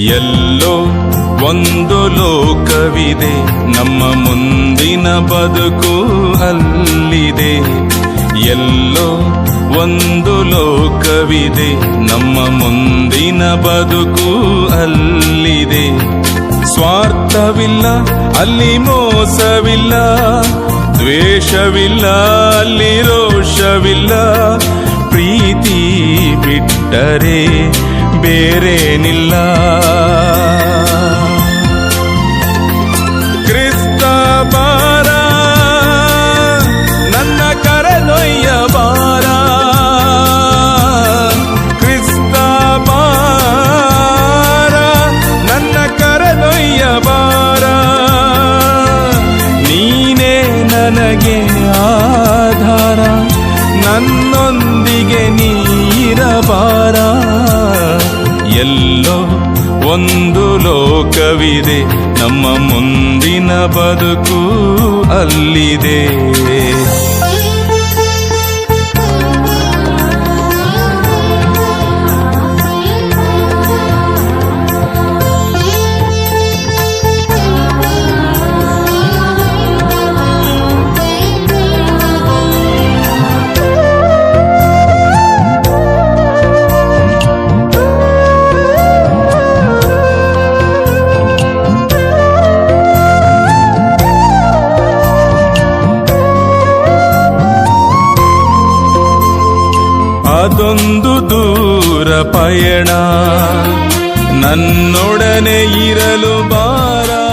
ಎಲ್ಲೋ ಒಂದು ಲೋಕವಿದೆ, ನಮ್ಮ ಮುಂದಿನ ಬದುಕು ಅಲ್ಲಿದೆ. ಎಲ್ಲೋ ಒಂದು ಲೋಕವಿದೆ, ನಮ್ಮ ಮುಂದಿನ ಬದುಕು ಅಲ್ಲಿದೆ. ಸ್ವಾರ್ಥವಿಲ್ಲ ಅಲ್ಲಿ, ಮೋಸವಿಲ್ಲ, ದ್ವೇಷವಿಲ್ಲ ಅಲ್ಲಿ, ರೋಷವಿಲ್ಲ. ಪ್ರೀತಿ ಬಿಟ್ಟರೆ ಬೇರೇನಿಲ್ಲ. ಕ್ರಿಸ್ತ ಬಾರ, ನನ್ನ ಕರೆದೊಯ್ಯ ಬಾರ. ಕ್ರಿಸ್ತ ಬಾರ, ನನ್ನ ಕರೆದೊಯ್ಯ ಬಾರ. ನೀನೇ ನನಗೆ ಆಧಾರ, ನನ್ನೊಂದಿಗೆ ನೀರಬಾರ. ಎಲ್ಲೋ ಒಂದು ಲೋಕವಿದೆ, ನಮ್ಮ ಮುಂದಿನ ಬದುಕು ಅಲ್ಲಿದೆ. ಅದೊಂದು ದೂರ ಪಯಣ, ನನ್ನೊಡನೆ ಇರಲು ಬಾರ.